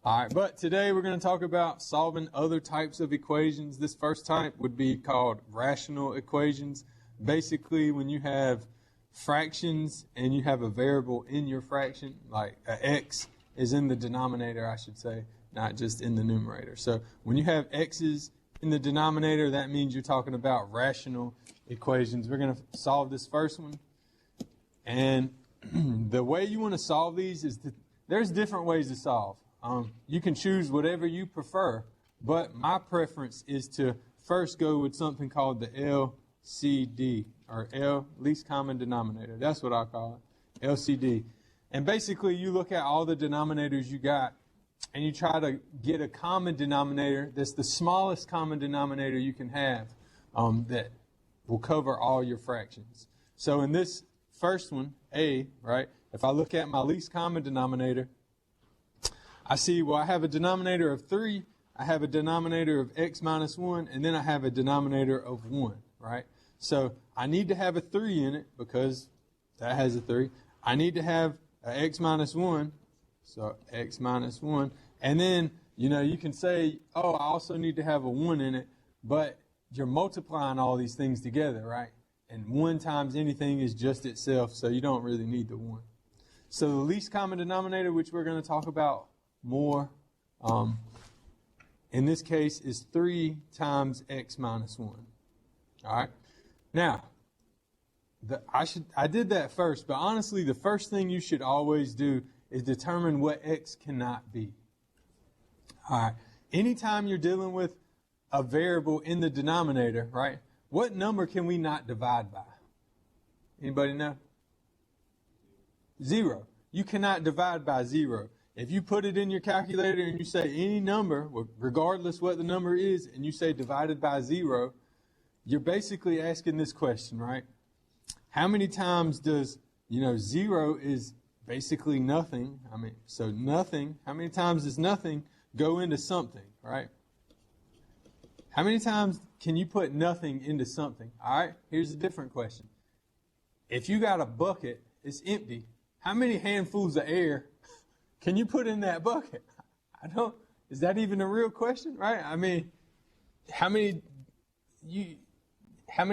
All right, but today we're going to talk about solving other types of equations. This first type would be called rational equations. Basically, when you have fractions and you have a variable in your fraction, like an x is in the denominator, I should say, not just in the numerator. So when you have x's in the denominator, that means you're talking about rational equations. We're going to solve this first one. And the way you want to solve these is there's different ways to solve. You can choose whatever you prefer, but my preference is to first go with something called the LCD, or L, least common denominator. That's what I call it, LCD. And basically, you look at all the denominators you got, and you try to get a common denominator that's the smallest common denominator you can have that will cover all your fractions. So in this first one, A, right, if I look at my least common denominator, I see, well, I have a denominator of 3, I have a denominator of x minus 1, and then I have a denominator of 1, right? So I need to have a 3 in it because that has a 3. I need to have a x minus 1, so x minus 1. And then, you can say, oh, I also need to have a 1 in it, but you're multiplying all these things together, right? And 1 times anything is just itself, so you don't really need the 1. So the least common denominator, which we're going to talk about more, in this case, is 3 times x minus 1. All right? Now, I did that first, but honestly, the first thing you should always do is determine what x cannot be. All right? Anytime you're dealing with a variable in the denominator, right, what number can we not divide by? Anybody know? 0. You cannot divide by 0. If you put it in your calculator and you say any number, regardless what the number is, and you say divided by 0, you're basically asking this question, right? How many times does, 0 is basically nothing. So nothing, how many times does nothing go into something, right? How many times can you put nothing into something? All right, here's a different question. If you got a bucket, it's empty. How many handfuls of air can you put in that bucket? Is that even a real question, right? How many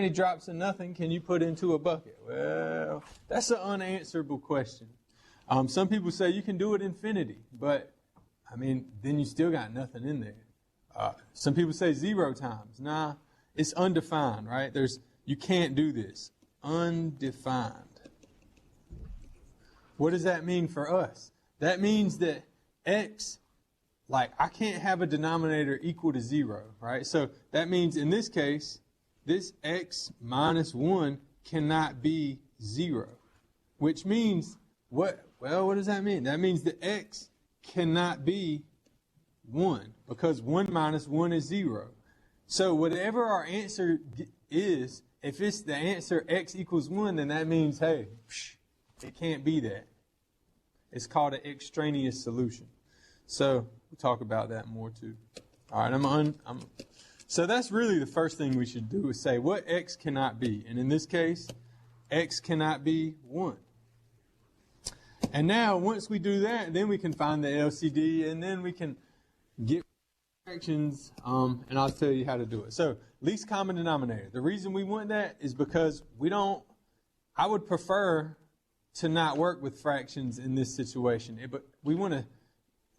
drops of nothing can you put into a bucket? Well, that's an unanswerable question. Some people say you can do it infinity, but, then you still got nothing in there. Some people say 0 times. Nah, it's undefined, right? You can't do this. Undefined. What does that mean for us? That means that x, I can't have a denominator equal to 0, right? So that means in this case, this x minus 1 cannot be 0, which means what? Well, what does that mean? That means that x cannot be 1 because 1 minus 1 is 0. So whatever our answer is, if it's the answer x equals 1, then that means, hey, it can't be that. It's called an extraneous solution. So we'll talk about that more too. All right, so that's really the first thing we should do is say what x cannot be. And in this case, x cannot be 1. And now once we do that, then we can find the LCD and then we can get fractions, and I'll tell you how to do it. So least common denominator. The reason we want that is because I would prefer to not work with fractions in this situation. But we want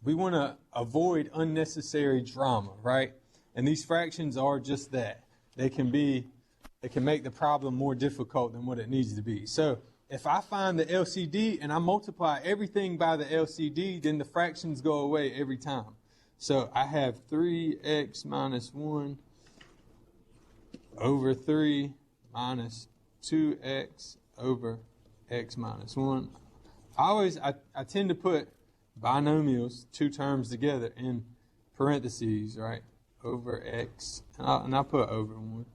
to avoid unnecessary drama, right? And these fractions are just that. They can make the problem more difficult than what it needs to be. So if I find the LCD and I multiply everything by the LCD, then the fractions go away every time. So I have 3x minus 1 over 3 minus 2x over x minus 1. I tend to put binomials, 2 terms together, in parentheses, right? Over x, and I put over 1.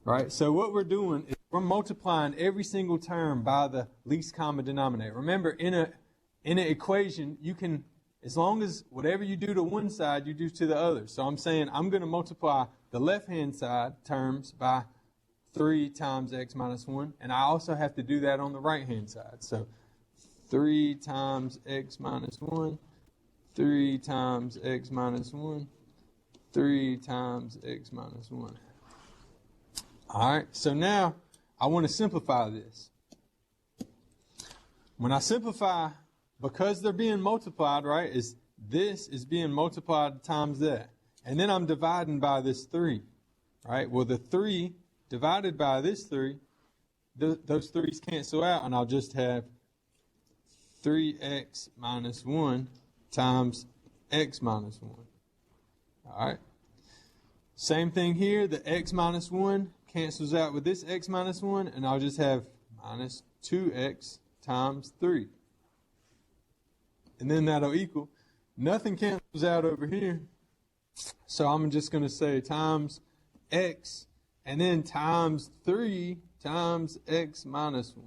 Right? So what we're doing is we're multiplying every single term by the least common denominator. Remember, in an equation, you can, as long as whatever you do to one side, you do to the other. So I'm saying I'm going to multiply the left-hand side terms by 3 times x minus 1. And I also have to do that on the right-hand side. So 3 times x minus 1, 3 times x minus 1, 3 times x minus 1. All right, so now I want to simplify this. When I simplify, because they're being multiplied, right, this is being multiplied times that. And then I'm dividing by this 3, right? Well, the 3 divided by this 3, those 3's cancel out, and I'll just have 3x minus 1 times x minus 1. All right. Same thing here. The x minus 1 cancels out with this x minus 1, and I'll just have minus 2x times 3. And then that'll equal, nothing cancels out over here, so I'm just going to say times x, and then times 3 times x minus 1.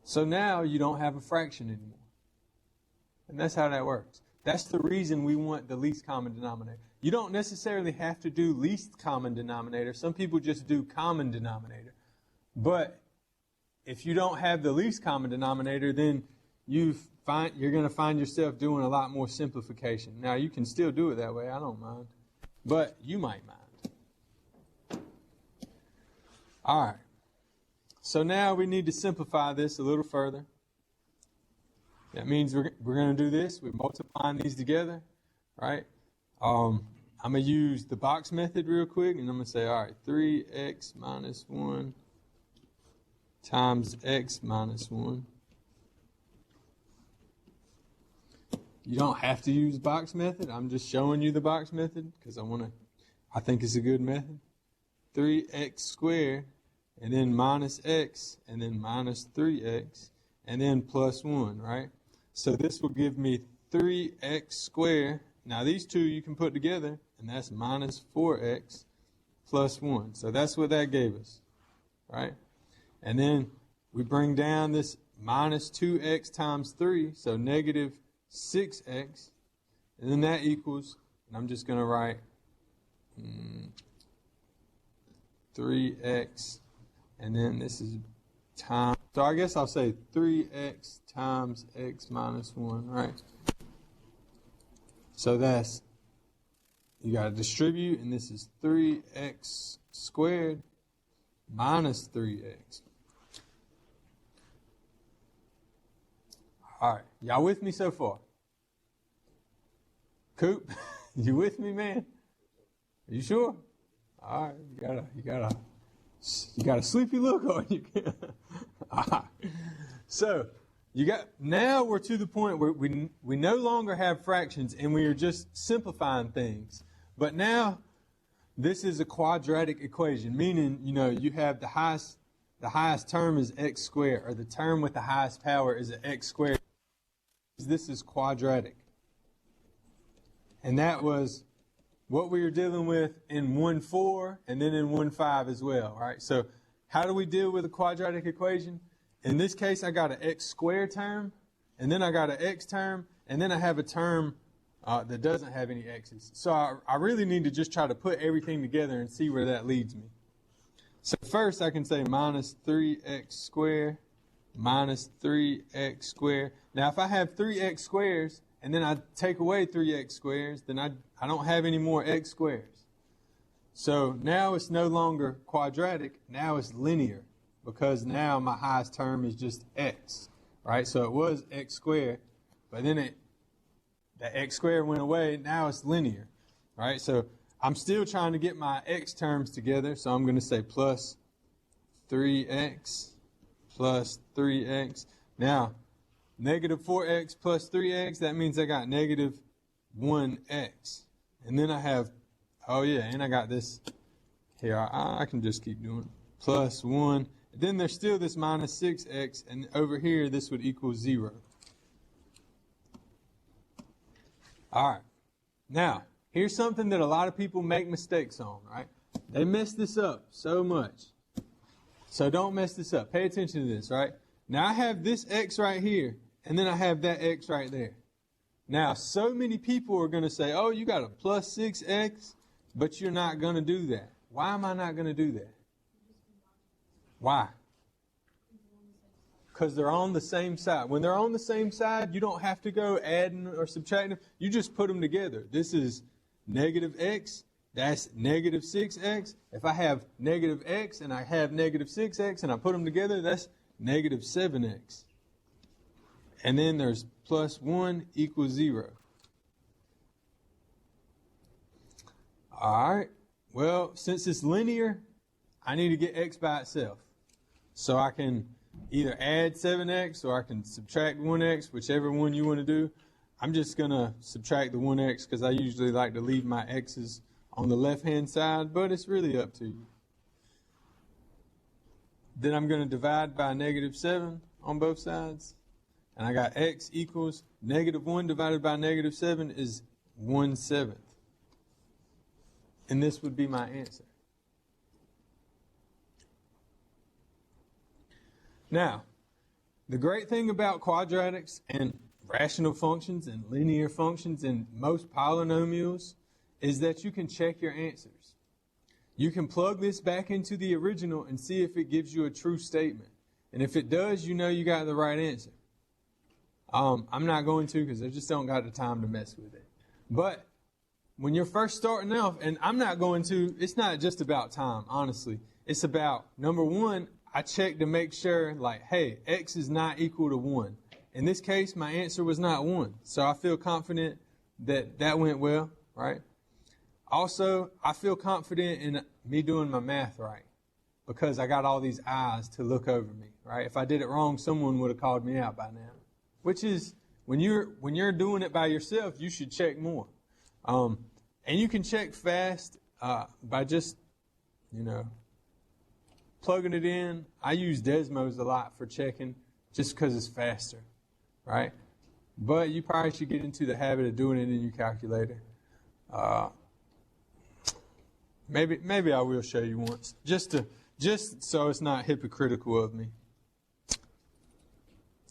So now you don't have a fraction anymore. And that's how that works. That's the reason we want the least common denominator. You don't necessarily have to do least common denominator. Some people just do common denominator. But if you don't have the least common denominator, then you're going to find yourself doing a lot more simplification. Now, you can still do it that way. I don't mind. But you might mind. All right. So now we need to simplify this a little further. That means we're going to do this. We're multiplying these together, right? I'm going to use the box method real quick, and I'm going to say, all right, 3x minus 1 times x minus 1. You don't have to use box method. I'm just showing you the box method because I think it's a good method. 3x squared, and then minus x, and then minus 3x, and then plus 1, right? So this will give me 3x squared. Now these two you can put together, and that's minus 4x plus 1. So that's what that gave us, right? And then we bring down this minus 2x times 3, so negative 6x, and then that equals, and I'm just going to write 3x, and then this is times, so I guess I'll say 3x times x minus 1, right? So that's, you got to distribute, and this is 3x squared minus 3x. All right, y'all with me so far? Coop, you with me, man? Are you sure? All right, you got a sleepy look on you. All right. So now we're to the point where we no longer have fractions and we are just simplifying things. But now this is a quadratic equation, meaning you have the highest term is x squared, or the term with the highest power is an x squared. This is quadratic. And that was what we were dealing with in 1.4 and then in 1.5 as well, right? So how do we deal with a quadratic equation? In this case, I got an x squared term, and then I got an x term, and then I have a term that doesn't have any x's. So I really need to just try to put everything together and see where that leads me. So first I can say minus 3x squared minus 3x squared. Now if I have 3x squares and then I take away 3x squares, then I don't have any more x squares. So now it's no longer quadratic, now it's linear, because now my highest term is just x, right? So it was x squared, but then the x squared went away, now it's linear, right? So I'm still trying to get my x terms together, so I'm going to say plus 3x plus 3x. Now, negative 4x plus 3x, that means I got negative 1x. And then I have, and I got this here. I can just keep doing it. Plus 1. Then there's still this minus 6x, and over here this would equal 0. All right. Now, here's something that a lot of people make mistakes on, right? They mess this up so much. So don't mess this up. Pay attention to this, right? Now I have this x right here, and then I have that x right there. Now, so many people are going to say, oh, you got a plus 6x, but you're not going to do that. Why am I not going to do that? Why? because they're on the same side. When they're on the same side, you don't have to go adding or subtracting. You just put them together. This is negative x. That's negative 6x. If I have negative x and I have negative 6x and I put them together, that's negative 7x. And then there's plus 1 equals 0. All right. Well, since it's linear, I need to get x by itself. So I can either add 7x or I can subtract 1x, whichever one you want to do. I'm just going to subtract the 1x because I usually like to leave my x's on the left-hand side, but it's really up to you. Then I'm going to divide by negative 7 on both sides. And I got x equals negative 1 divided by negative 7 is 1/7. And this would be my answer. Now, the great thing about quadratics and rational functions and linear functions and most polynomials is that you can check your answers. You can plug this back into the original and see if it gives you a true statement. And if it does, you know you got the right answer. I'm not going to because I just don't got the time to mess with it. But when you're first starting off, and I'm not going to, it's not just about time, honestly. It's about, number one, I check to make sure, like, hey, x is not equal to 1. In this case, my answer was not 1. So I feel confident that that went well, right? Also, I feel confident in me doing my math right because I got all these eyes to look over me, right? If I did it wrong, someone would have called me out by now. Which is, when you're doing it by yourself, you should check more. And you can check fast by just, plugging it in. I use Desmos a lot for checking just because it's faster, right? But you probably should get into the habit of doing it in your calculator. Maybe I will show you once, just so it's not hypocritical of me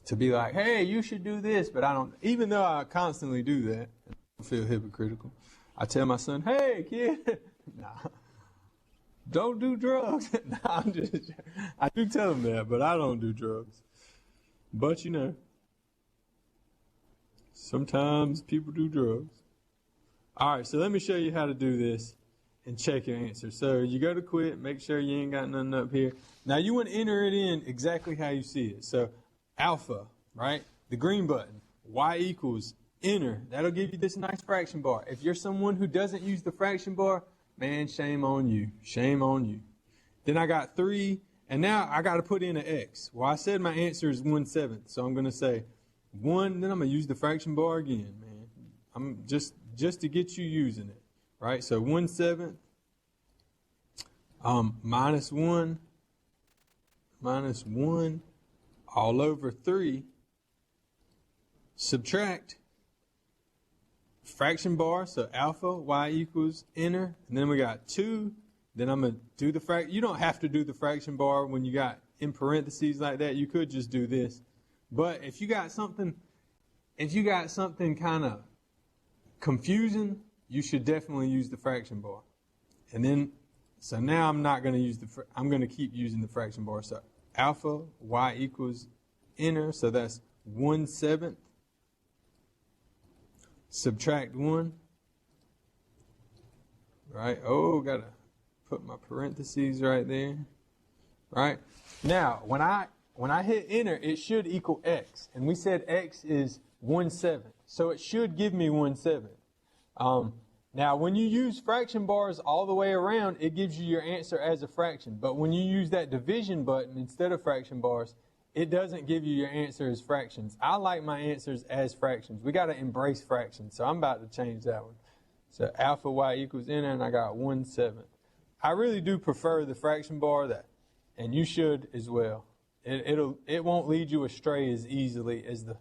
to be like, hey, you should do this, but I don't. Even though I constantly do that, I don't feel hypocritical. I tell my son, hey, kid, nah, don't do drugs. Nah, I do tell him that, but I don't do drugs. But sometimes people do drugs. All right, so let me show you how to do this and check your answer. So you go to quit, make sure you ain't got nothing up here. Now you want to enter it in exactly how you see it. So alpha, right? The green button, y equals, enter. That'll give you this nice fraction bar. If you're someone who doesn't use the fraction bar, man, shame on you. Shame on you. Then I got 3, and now I got to put in an x. Well, I said my answer is 1/7, so I'm going to say 1, then I'm going to use the fraction bar again, man. I'm just to get you using it, right? So 1/7 minus 1 all over 3, subtract fraction bar, so alpha, y equals, enter, and then we got 2, then I'm going to do the fraction. You don't have to do the fraction bar when you got in parentheses like that. You could just do this. But if you got something kind of confusing, you should definitely use the fraction bar. And then, so now I'm not going to use I'm going to keep using the fraction bar. So alpha, y equals, enter, so that's 1/7. Subtract 1. Right? Oh, got to put my parentheses right there. Right? Now, when I hit enter, it should equal x. And we said x is 1/7. So it should give me 1/7. Now, when you use fraction bars all the way around, it gives you your answer as a fraction. But when you use that division button instead of fraction bars, it doesn't give you your answer as fractions. I like my answers as fractions. We got to embrace fractions. So I'm about to change that one. So alpha y equals enter, and I got 1/7. I really do prefer the fraction bar, and you should as well. It won't lead you astray as easily as the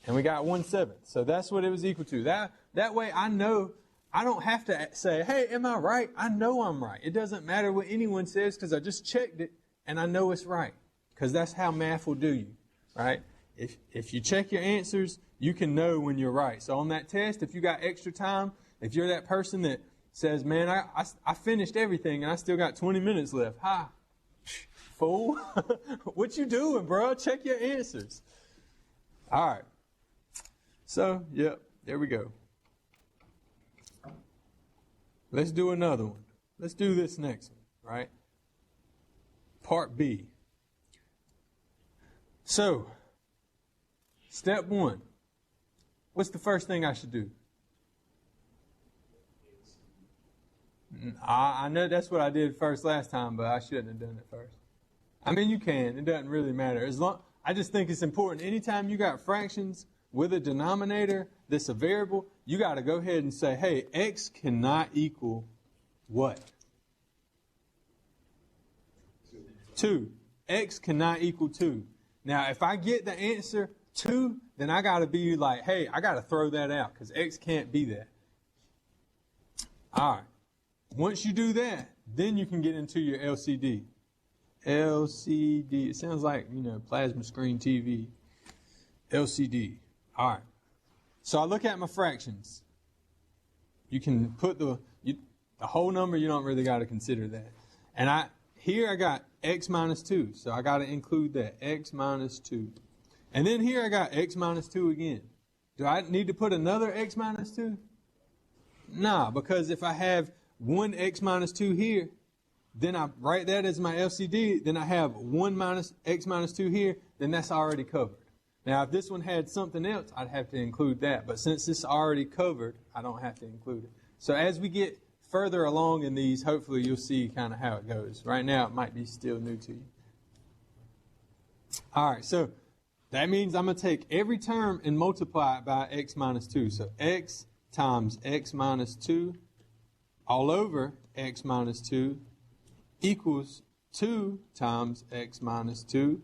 and we got 1/7. So that's what it was equal to. That way I know I don't have to say, hey, am I right? I know I'm right. It doesn't matter what anyone says because I just checked it and I know it's right. Because that's how math will do you, right? If you check your answers, you can know when you're right. So on that test, if you got extra time, if you're that person that says, man, I finished everything and I still got 20 minutes left. Fool. What you doing, bro? Check your answers. All right. So, yep, there we go. Let's do another one. Let's do this next one, right? Part B. So, step 1. What's the first thing I should do? I know that's what I did first last time, but I shouldn't have done it first. I mean, you can. It doesn't really matter. I just think it's important. Anytime you got fractions with a denominator that's a variable, you got to go ahead and say, hey, x cannot equal what? 2. X cannot equal 2. Now, if I get the answer 2, then I got to be like, hey, I got to throw that out because x can't be that. All right. Once you do that, then you can get into your LCD. LCD. It sounds like, plasma screen TV. LCD. All right. So I look at my fractions. You can put the whole number. You don't really got to consider that. And here I got x minus 2. So I got to include that. X minus 2. And then here I got x minus 2 again. Do I need to put another x minus 2? Nah, because if I have one x minus 2 here, then I write that as my LCD, then I have 1 minus x minus 2 here, then that's already covered. Now, if this one had something else, I'd have to include that. But since it's already covered, I don't have to include it. So as we get further along in these, hopefully you'll see kind of how it goes. Right now, it might be still new to you. All right, so that means I'm going to take every term and multiply it by x minus 2. So x times x minus 2 all over x minus 2 equals 2 times x minus 2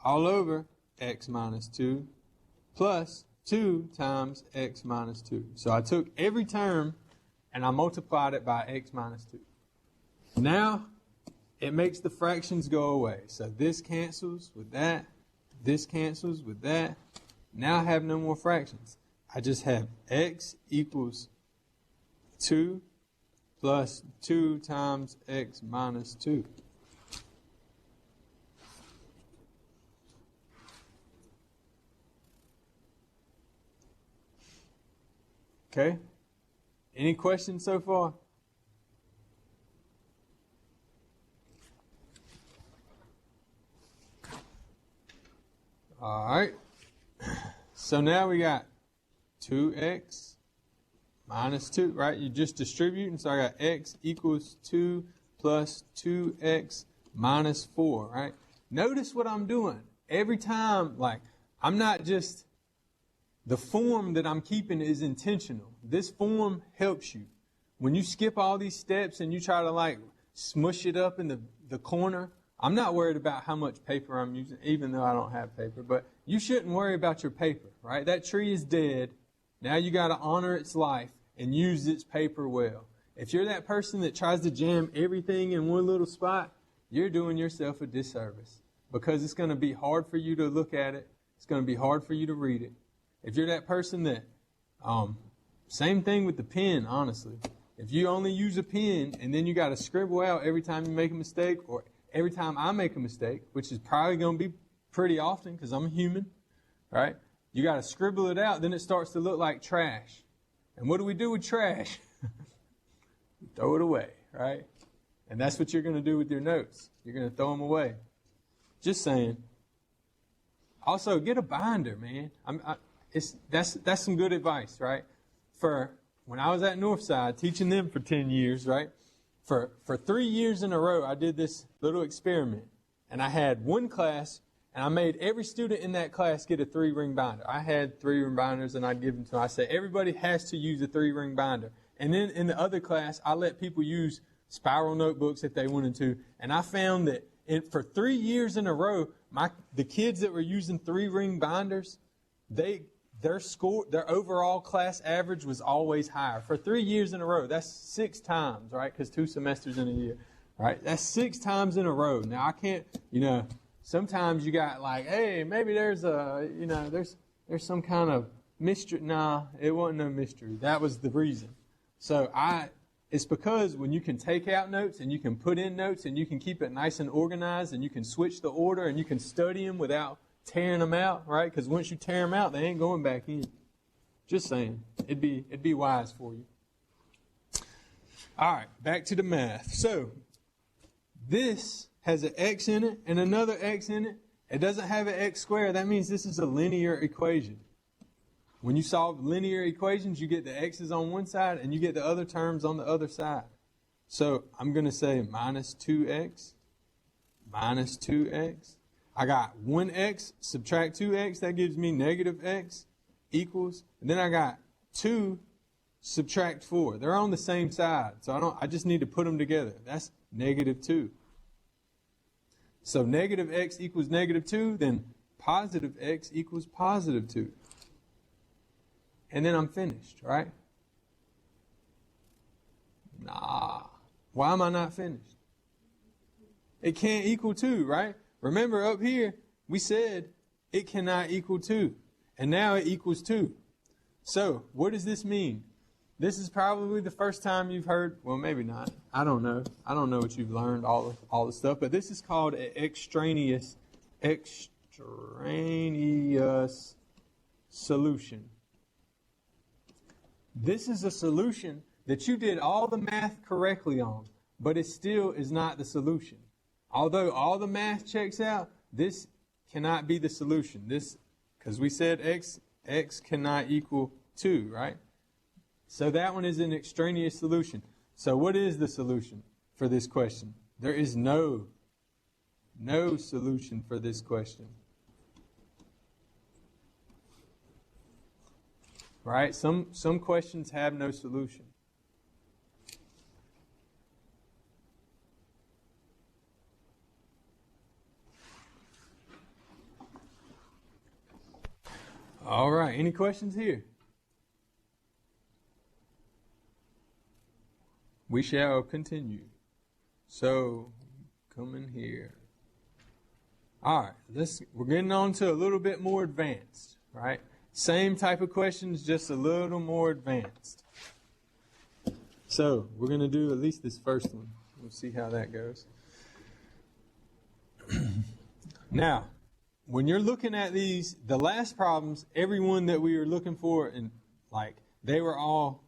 all over x minus 2 plus 2 times x minus 2. So I took every term and I multiplied it by x minus 2. Now it makes the fractions go away. So this cancels with that. This cancels with that. Now I have no more fractions. I just have x equals 2 plus 2 times x minus 2. Okay? Any questions so far? All right. So now we got 2x minus 2, right? You just distribute, and so I got x equals 2 plus 2x minus 4, right? Notice what I'm doing. Every time, I'm not just, the form that I'm keeping is intentional. This form helps you. When you skip all these steps and you try to, smush it up in the corner, I'm not worried about how much paper I'm using, even though I don't have paper, but you shouldn't worry about your paper, right? That tree is dead. Now you got to honor its life and use its paper well. If you're that person that tries to jam everything in one little spot, you're doing yourself a disservice because it's going to be hard for you to look at it. It's going to be hard for you to read it. If you're that person that, same thing with the pen, honestly. If you only use a pen and then you got to scribble out every time you make a mistake or every time I make a mistake, which is probably going to be pretty often because I'm a human, right? You got to scribble it out, then it starts to look like trash. And what do we do with trash? We throw it away, right? And that's what you're going to do with your notes. You're going to throw them away. Just saying. Also, get a binder, man. That's some good advice, right? For when I was at Northside teaching them for 10 years, right? For 3 years in a row, I did this little experiment. And I had one class, and I made every student in that class get a 3-ring binder. I had 3-ring binders, and I'd give them to them. I said, everybody has to use a 3-ring binder. And then in the other class, I let people use spiral notebooks if they wanted to. And I found that for 3 years in a row, the kids that were using 3-ring binders, their overall class average was always higher. For 3 years in a row, that's 6 times, right? Because 2 semesters in a year, right? That's 6 times in a row. Now, I can't, sometimes you got hey, maybe there's there's some kind of mystery. Nah, it wasn't no mystery. That was the reason. So It's because when you can take out notes and you can put in notes and you can keep it nice and organized and you can switch the order and you can study them without tearing them out, right? Because once you tear them out, they ain't going back in. Just saying. It'd be wise for you. All right, back to the math. So this has an x in it and another x in it. It doesn't have an x squared. That means this is a linear equation. When you solve linear equations, you get the x's on one side and you get the other terms on the other side. So I'm going to say minus 2x, minus 2x. I got 1x, subtract 2x, that gives me negative x equals. And then I got 2, subtract 4. They're on the same side, so I just need to put them together. That's negative 2. So negative x equals negative 2, then positive x equals positive 2. And then I'm finished, right? Nah. Why am I not finished? It can't equal 2, right? Remember up here, we said it cannot equal 2. And now it equals 2. So what does this mean? This is probably the first time you've heard, well, maybe not. I don't know. I don't know what you've learned, all the stuff. But this is called an extraneous solution. This is a solution that you did all the math correctly on, but it still is not the solution. Although all the math checks out, this cannot be the solution. This, because we said x cannot equal 2, right? So that one is an extraneous solution. So what is the solution for this question? There is no solution for this question. Right? Some questions have no solution. All right. Any questions here? We shall continue. So, come in here. All right. We're getting on to a little bit more advanced, right? Same type of questions, just a little more advanced. So, we're going to do at least this first one. We'll see how that goes. Now, when you're looking at these, the last problems, every one that we were looking for, and like, they were all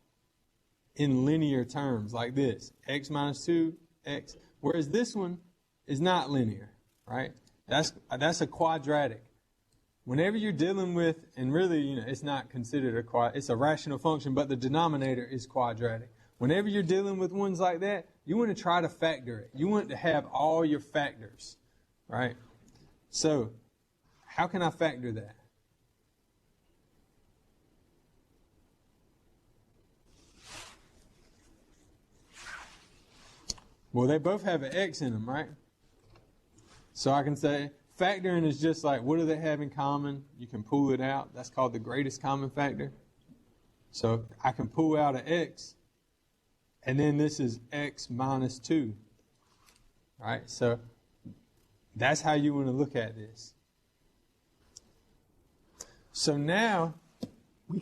in linear terms, like this. X minus 2, x. Whereas this one is not linear, right? That's a quadratic. Whenever you're dealing with, and really, it's not considered it's a rational function, but the denominator is quadratic. Whenever you're dealing with ones like that, you want to try to factor it. You want to have all your factors, right? So, how can I factor that? Well, they both have an x in them, right? So I can say, factoring is just like, what do they have in common? You can pull it out. That's called the greatest common factor. So I can pull out an x, and then this is x minus 2. Right? So that's how you want to look at this. So now we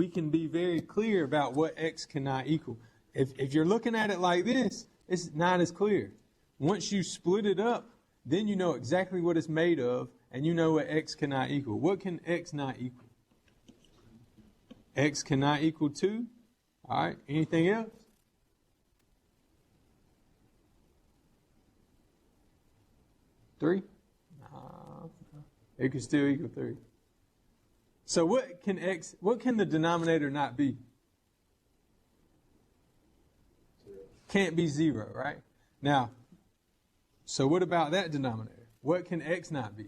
can be very clear about what x cannot equal. If you're looking at it like this, it's not as clear. Once you split it up, then you know exactly what it's made of, and you know what x cannot equal. What can x not equal? X cannot equal 2. All right. Anything else? Three? It can still equal 3. So what can the denominator not be? Can't be 0, right? Now, so what about that denominator? What can x not be?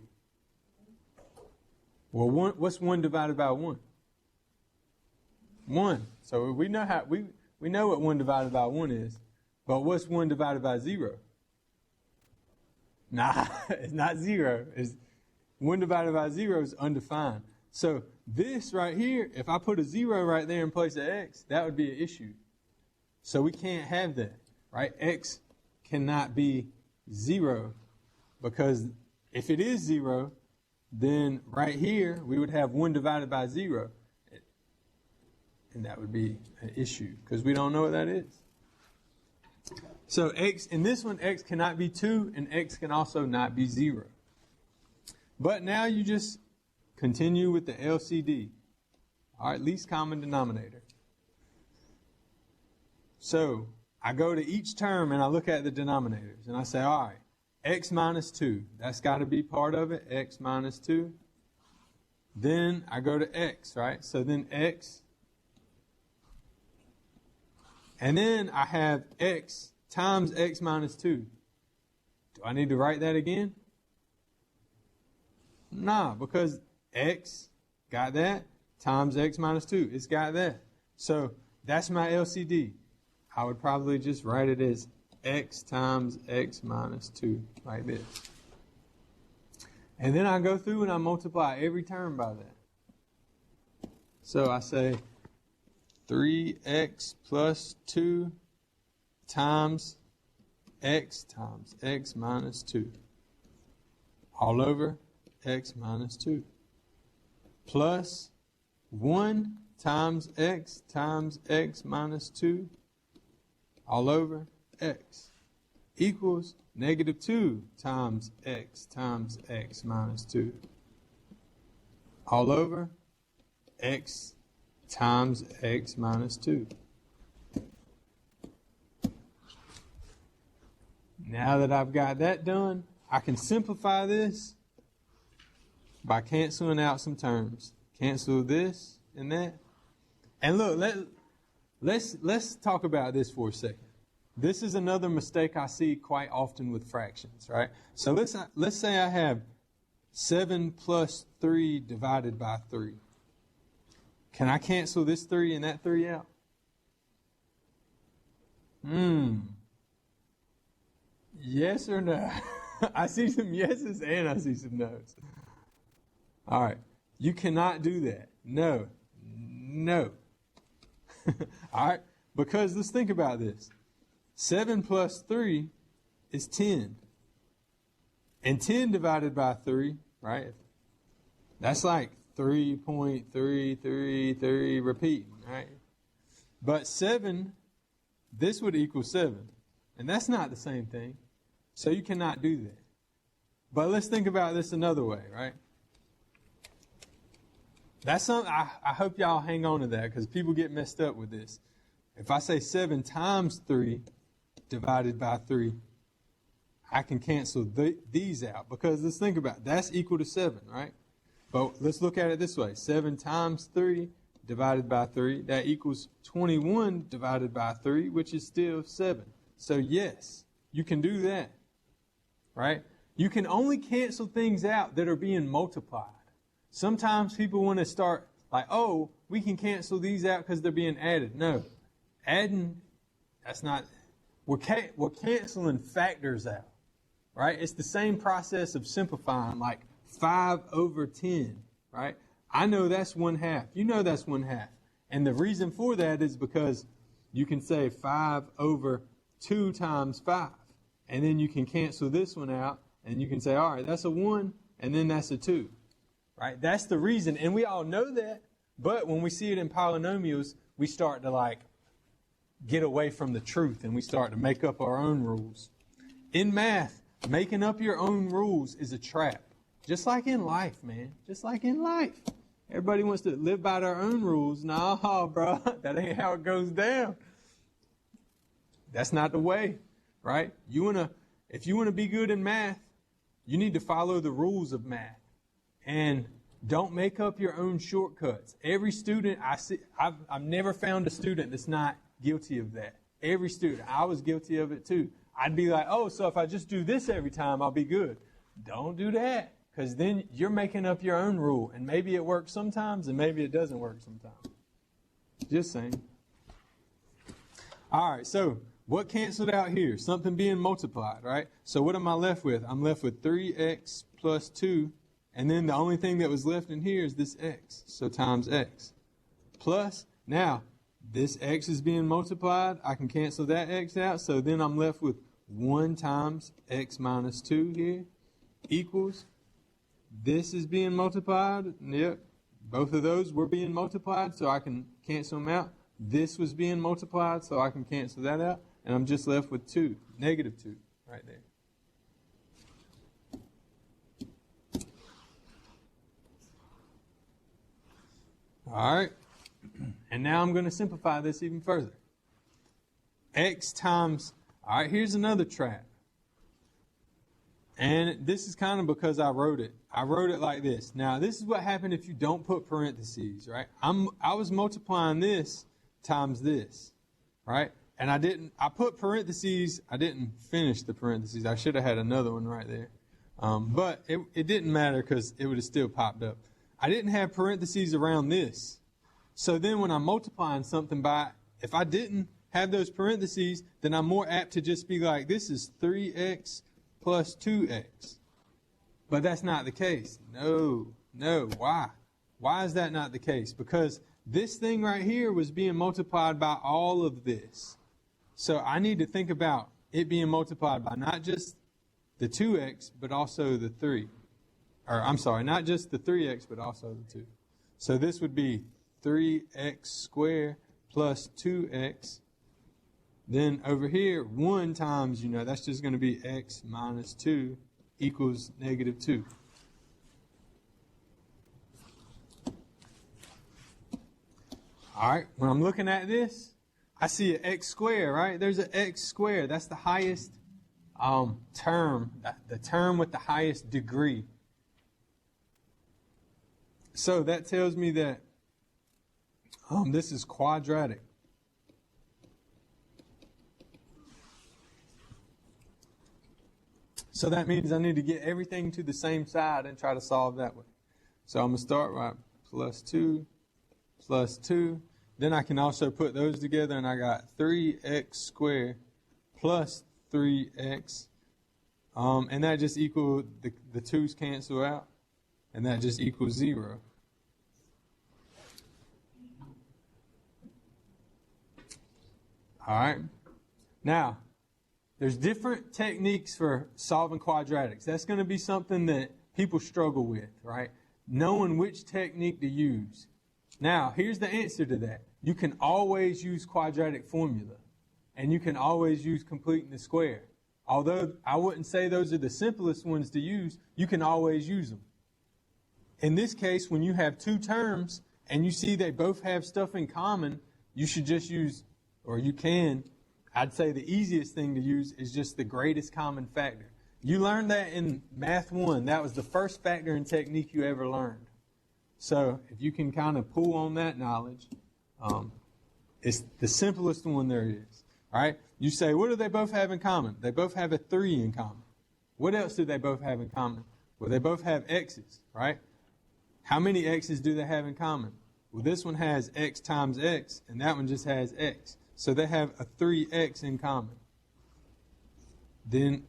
Well, what's 1 divided by 1? 1. So we know we know what 1 divided by 1 is. But what's 1 divided by 0? Nah, it's not 0. 1 divided by 0 is undefined. So this right here, if I put a 0 right there in place of x, that would be an issue. So we can't have that, right? X cannot be 0, because if it is 0, then right here we would have 1 divided by 0. And that would be an issue, because we don't know what that is. So x, in this one, x cannot be 2, and x can also not be 0. But now you just continue with the LCD. All right, least common denominator. So I go to each term and I look at the denominators, and I say, all right, x minus 2. That's got to be part of it, x minus 2. Then I go to x, right? So then x. And then I have x times x minus 2. Do I need to write that again? Nah, because x got that times x minus 2. It's got that. So that's my LCD. I would probably just write it as x times x minus 2, like this. And then I go through and I multiply every term by that. So I say 3x plus 2 times x minus 2 all over x minus 2 plus 1 times x minus 2 all over x equals negative 2 times x minus 2 all over x times x minus 2. Now that I've got that done, I can simplify this by canceling out some terms. Cancel this and that. And look, let's talk about this for a second. This is another mistake I see quite often with fractions, right? So let's say I have 7 plus 3 divided by 3. Can I cancel this 3 and that 3 out? Yes or no? I see some yeses and I see some nos. All right. You cannot do that. No. All right. Because let's think about this. 7 plus 3 is 10. And 10 divided by 3, right? That's like 3.333 repeating, right? But 7, this would equal 7. And that's not the same thing. So you cannot do that. But let's think about this another way, right? That's something I hope y'all hang on to that because people get messed up with this. If I say 7 times 3 divided by 3, I can cancel these out because let's think about it. That's equal to 7, right? But let's look at it this way. 7 times 3 divided by 3, that equals 21 divided by 3, which is still 7. So yes, you can do that, right? You can only cancel things out that are being multiplied. Sometimes people want to start like, oh, we can cancel these out because they're being added. No, adding, that's not, we're canceling factors out, right? It's the same process of simplifying, like 5 over 10, right? I know that's 1/2. You know that's 1/2. And the reason for that is because you can say 5 over 2 times 5. And then you can cancel this one out. And you can say, all right, that's a 1. And then that's a 2. Right? That's the reason. And we all know that. But when we see it in polynomials, we start to like get away from the truth. And we start to make up our own rules. In math, making up your own rules is a trap. Just like in life, man. Just like in life. Everybody wants to live by their own rules. No, bro. That ain't how it goes down. That's not the way. Right? If you want to be good in math, you need to follow the rules of math. And don't make up your own shortcuts. Every student I see, I've never found a student that's not guilty of that. Every student. I was guilty of it too. I'd be like, oh, so if I just do this every time, I'll be good. Don't do that. Because then you're making up your own rule. And maybe it works sometimes and maybe it doesn't work sometimes. Just saying. All right, so what canceled out here? Something being multiplied, right? So what am I left with? I'm left with 3x plus 2. And then the only thing that was left in here is this x. So times x. Plus, now, this x is being multiplied. I can cancel that x out. So then I'm left with 1 times x minus 2 here equals. This is being multiplied. Yep. Both of those were being multiplied, so I can cancel them out. This was being multiplied, so I can cancel that out. and I'm just left with 2, negative 2, right there. All right, and now I'm going to simplify this even further. X times, all right, here's another trap. And this is kind of because I wrote it. I wrote it like this. Now, this is what happened if you don't put parentheses, right? I was multiplying this times this, right? And I put parentheses. I didn't finish the parentheses. I should have had another one right there. But it didn't matter because it would have still popped up. I didn't have parentheses around this. So then when I'm multiplying something by, if I didn't have those parentheses, then I'm more apt to just be like, this is 3x plus 2x. But that's not the case. No. Why? Why is that not the case? Because this thing right here was being multiplied by all of this. So I need to think about it being multiplied by not just the 2x, but also the 3. Or I'm sorry, not just the 3x, but also the 2. So this would be 3x squared plus 2x. Then over here, 1 times, that's just going to be x minus 2 equals negative 2. All right, when I'm looking at this, I see an x squared, right? There's an x squared. That's the highest term, the term with the highest degree. So that tells me that this is quadratic. So that means I need to get everything to the same side and try to solve that way. So I'm going to start right plus 2 plus 2. Then I can also put those together, and I got 3x squared plus 3x. And that just equals, the 2's cancel out, and that just equals 0. All right. Now, there's different techniques for solving quadratics. That's going to be something that people struggle with, right? Knowing which technique to use. Now, here's the answer to that. You can always use quadratic formula, and you can always use completing the square. Although I wouldn't say those are the simplest ones to use, you can always use them. In this case, when you have two terms and you see they both have stuff in common, you should just use, or you can, I'd say the easiest thing to use is just the greatest common factor. You learned that in Math 1. That was the first factoring technique you ever learned. So if you can kind of pull on that knowledge, it's the simplest one there is. All right? You say, what do they both have in common? They both have a 3 in common. What else do they both have in common? Well, they both have x's, right? How many x's do they have in common? Well, this one has x times x, and that one just has x. So they have a 3x in common. Then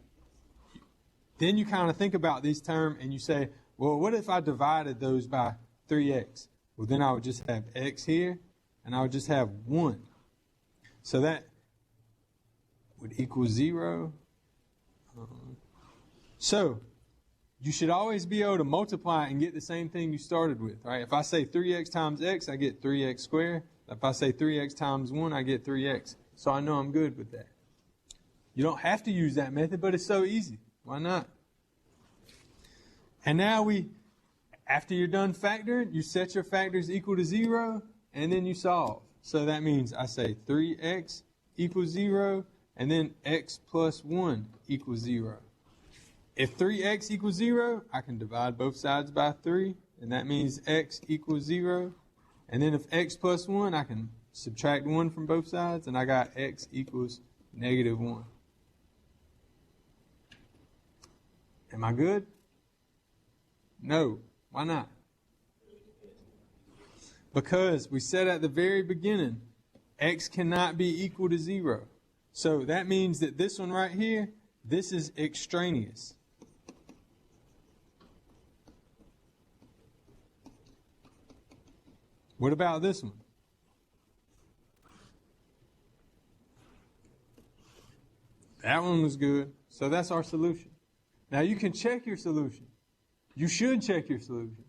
you kind of think about this term and you say, well, what if I divided those by 3x? Well, then I would just have x here, and I would just have 1. So that would equal 0. So you should always be able to multiply and get the same thing you started with, right? If I say 3x times x, I get 3x squared. If I say 3x times 1, I get 3x. So I know I'm good with that. You don't have to use that method, but it's so easy. Why not? And now after you're done factoring, you set your factors equal to 0, and then you solve. So that means I say 3x equals 0, and then x plus 1 equals 0. If 3x equals 0, I can divide both sides by 3, and that means x equals 0. And then if x plus 1, I can subtract 1 from both sides, and I got x equals negative 1. Am I good? No. Why not? Because we said at the very beginning, x cannot be equal to 0. So that means that this one right here, this is extraneous. What about this one? That one was good. So that's our solution. Now you can check your solution. You should check your solution.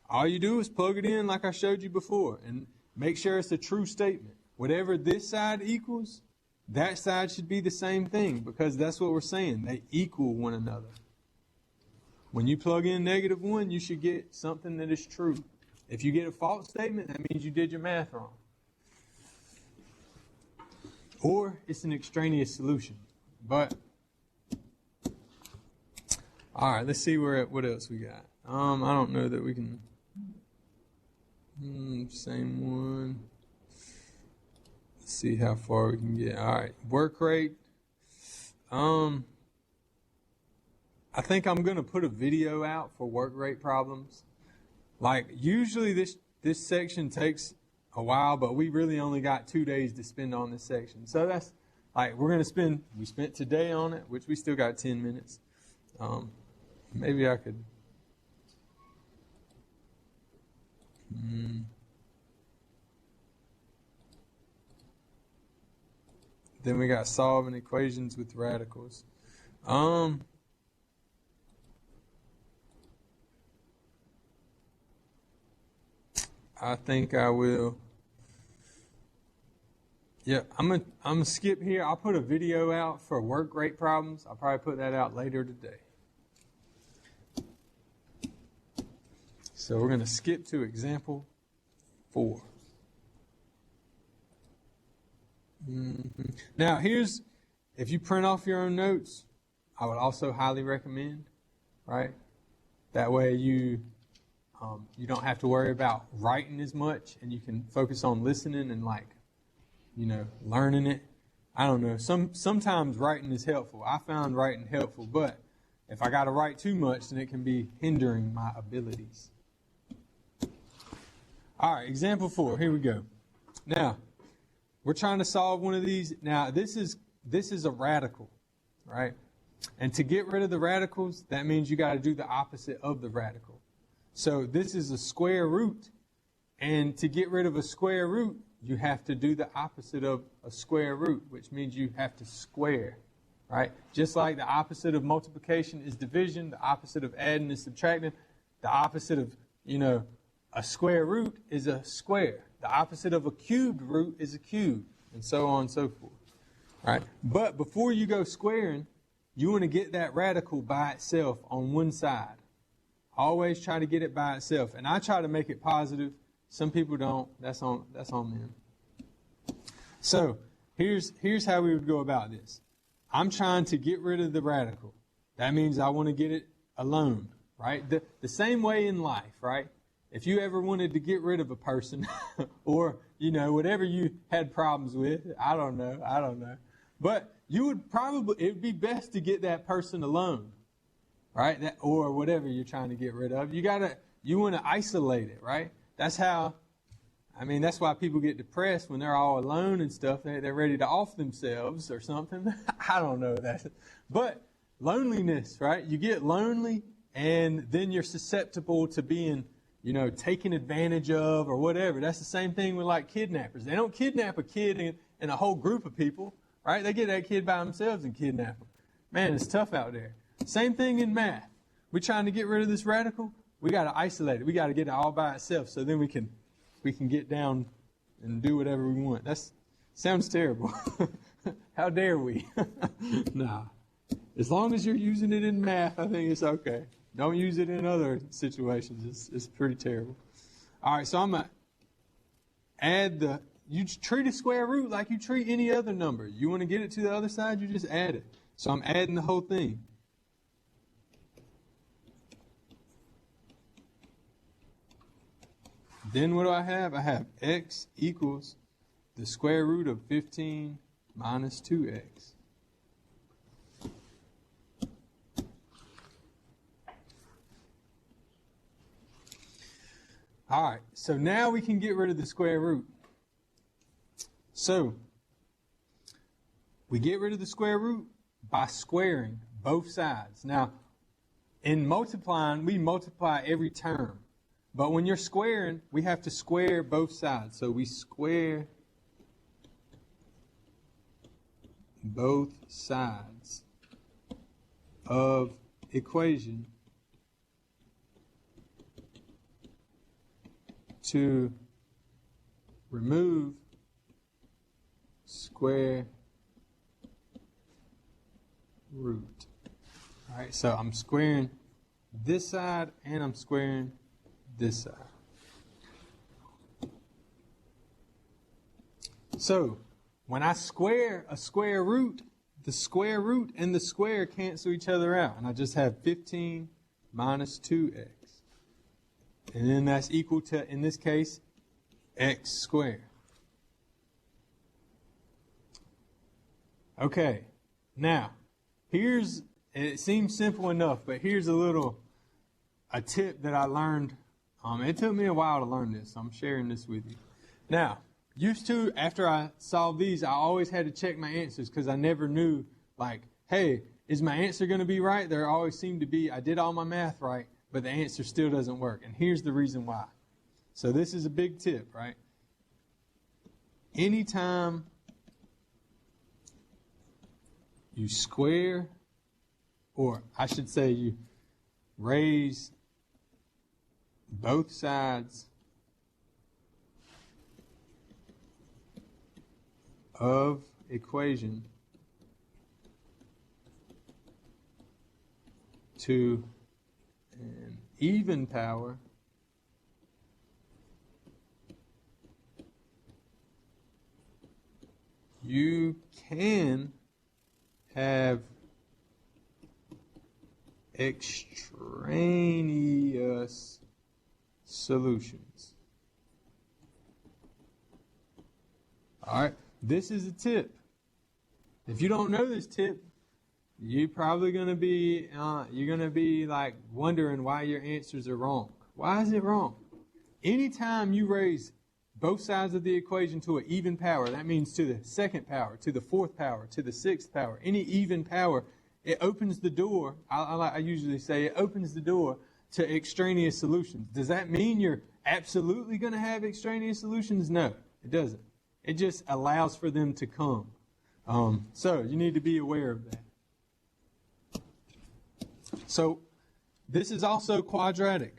All you do is plug it in like I showed you before and make sure it's a true statement. Whatever this side equals, that side should be the same thing because that's what we're saying. They equal one another. When you plug in -1, you should get something that is true. If you get a false statement, that means you did your math wrong. Or it's an extraneous solution. But, all right, let's see what else we got. I don't know that we can, same one. Let's see how far we can get. All right, work rate. I think I'm going to put a video out for work rate problems. Like, usually this section takes a while, but we really only got 2 days to spend on this section. So that's, like, we spent today on it, which we still got 10 minutes. Maybe I could. Then we got solving equations with radicals. I think I will. Yeah, I'm gonna skip here. I'll put a video out for work rate problems. I'll probably put that out later today. So we're gonna skip to example 4. Now if you print off your own notes, I would also highly recommend, right? That way you don't have to worry about writing as much, and you can focus on listening and learning it. I don't know. Sometimes writing is helpful. I found writing helpful, but if I got to write too much, then it can be hindering my abilities. All right, example 4. Here we go. Now, we're trying to solve one of these. Now, this is a radical, right? And to get rid of the radicals, that means you got to do the opposite of the radical. So this is a square root, and to get rid of a square root, you have to do the opposite of a square root, which means you have to square, right? Just like the opposite of multiplication is division, the opposite of adding is subtracting, the opposite of, a square root is a square. The opposite of a cubed root is a cube, and so on and so forth, right? But before you go squaring, you want to get that radical by itself on one side. Always try to get it by itself. And I try to make it positive. Some people don't. That's on them. So here's how we would go about this. I'm trying to get rid of the radical. That means I want to get it alone, right? The same way in life, right? If you ever wanted to get rid of a person or, whatever you had problems with, I don't know. But it would be best to get that person alone, right? Or whatever you're trying to get rid of. You want to isolate it, right? That's why people get depressed when they're all alone and stuff. They're ready to off themselves or something. I don't know that. But loneliness, right? You get lonely and then you're susceptible to being, taken advantage of or whatever. That's the same thing with like kidnappers. They don't kidnap a kid in a whole group of people, right? They get that kid by themselves and kidnap them. Man, it's tough out there. Same thing in math. We're trying to get rid of this radical. We got to isolate it. We got to get it all by itself so then we can get down and do whatever we want. That sounds terrible. How dare we? Nah. As long as you're using it in math, I think it's okay. Don't use it in other situations. It's pretty terrible. All right, so I'm going to add you treat a square root like you treat any other number. You want to get it to the other side, you just add it. So I'm adding the whole thing. Then what do I have? I have x equals the square root of 15 minus 2x. All right, so now we can get rid of the square root. So we get rid of the square root by squaring both sides. Now, in multiplying, we multiply every term. But when you're squaring, we have to square both sides. So we square both sides of equation to remove square root. All right, so I'm squaring this side and I'm squaring this side. So when I square a square root, the square root and the square cancel each other out. And I just have 15 minus 2x. And then that's equal to, in this case, x squared. Okay, now, it seems simple enough, but here's a tip that I learned. It took me a while to learn this, so I'm sharing this with you. Now, after I solved these, I always had to check my answers because I never knew, like, hey, is my answer going to be right? There always seemed to be, I did all my math right, but the answer still doesn't work. And here's the reason why. So this is a big tip, right? Anytime you square, or I should say you raise both sides of equation to an even power, you can have extraneous solutions. All right, this is a tip. If you don't know this tip, you're probably going to be like wondering why your answers are wrong. Why is it wrong? Anytime you raise both sides of the equation to an even power, that means to the second power, to the fourth power, to the sixth power, any even power, it opens the door. I usually say it opens the door to extraneous solutions. Does that mean you're absolutely going to have extraneous solutions? No, it doesn't. It just allows for them to come. So you need to be aware of that. So this is also quadratic.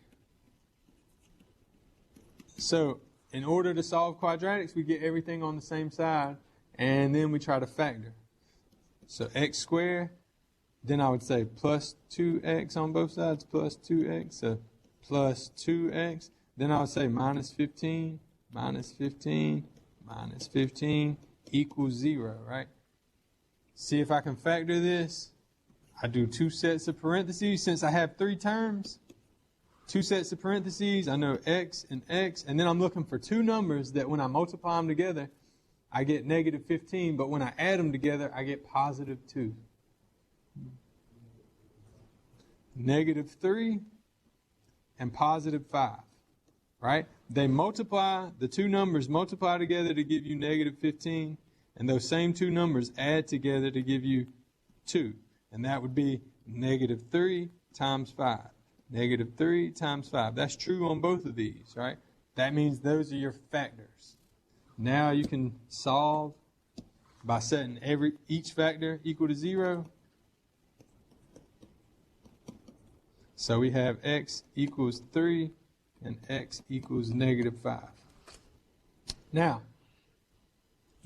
So in order to solve quadratics, we get everything on the same side, and then we try to factor. So x squared, then I would say plus 2x on both sides, plus 2x, so plus 2x. Then I would say minus 15, minus 15, minus 15 equals 0, right? See if I can factor this. I do 2 sets of parentheses. Since I have 3 terms, 2 sets of parentheses, I know x, and then I'm looking for 2 numbers that when I multiply them together, I get negative 15, but when I add them together, I get positive 2. Negative 3 and positive 5, right? They multiply, the 2 numbers multiply together to give you negative 15, and those same 2 numbers add together to give you 2. And that would be negative 3 times 5. Negative 3 times 5. That's true on both of these, right? That means those are your factors. Now you can solve by setting each factor equal to 0. So we have x equals 3 and x equals negative 5. Now,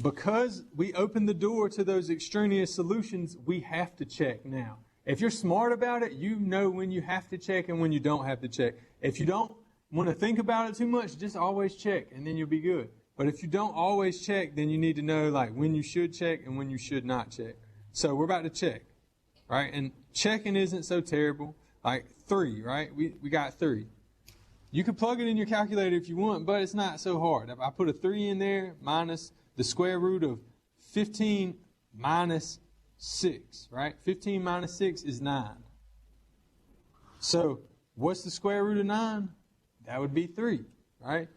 because we opened the door to those extraneous solutions, we have to check now. If you're smart about it, you know when you have to check and when you don't have to check. If you don't want to think about it too much, just always check and then you'll be good. But if you don't always check, then you need to know like when you should check and when you should not check. So we're about to check, right? And checking isn't so terrible. Like 3, right? We got 3. You can plug it in your calculator if you want, but it's not so hard. If I put a 3 in there minus the square root of 15 minus 6, right? 15 minus 6 is 9. So what's the square root of 9? That would be 3, right?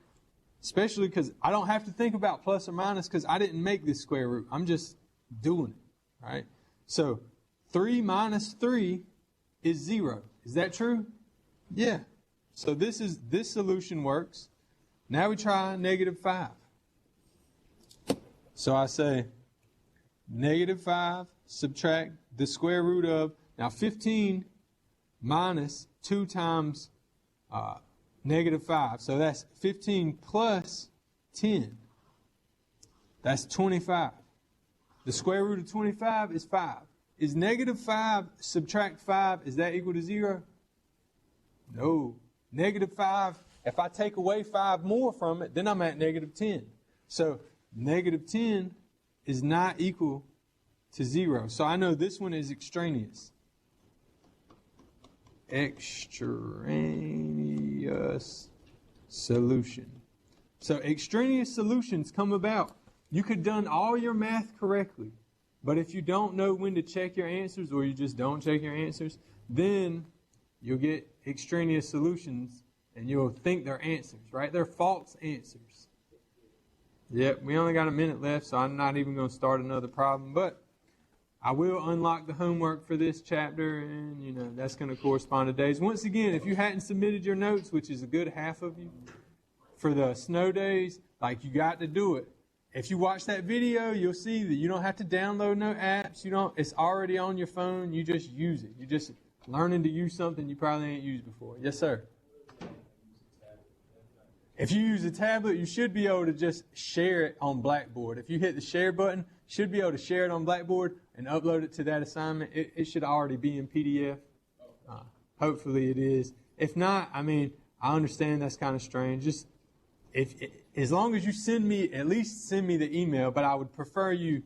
Especially because I don't have to think about plus or minus because I didn't make this square root. I'm just doing it, right? So 3 minus 3 is 0. Is that true? Yeah. So this solution works. Now we try negative 5. So I say negative 5, subtract the square root of, now 15 minus 2 times negative 5. So that's 15 plus 10. That's 25. The square root of 25 is 5. is negative 5 subtract 5, is that equal to 0? No. Negative 5, if I take away 5 more from it, then I'm at negative 10. So negative 10 is not equal to 0. So I know this one is extraneous. Extraneous solution. So extraneous solutions come about. You could have done all your math correctly, but if you don't know when to check your answers, or you just don't check your answers, then you'll get extraneous solutions and you'll think they're answers, right? They're false answers. Yep, we only got a minute left, so I'm not even going to start another problem, but I will unlock the homework for this chapter, and, that's going to correspond to days. Once again, if you hadn't submitted your notes, which is a good half of you, for the snow days, you got to do it. If you watch that video, you'll see that you don't have to download no apps. It's already on your phone. You just use it. You're just learning to use something you probably ain't used before. Yes, sir. If you use a tablet, you should be able to just share it on Blackboard. If you hit the share button, you should be able to share it on Blackboard and upload it to that assignment. It should already be in PDF. Hopefully it is. If not, I understand that's kind of strange. Just as long as you at least send me the email, but I would prefer you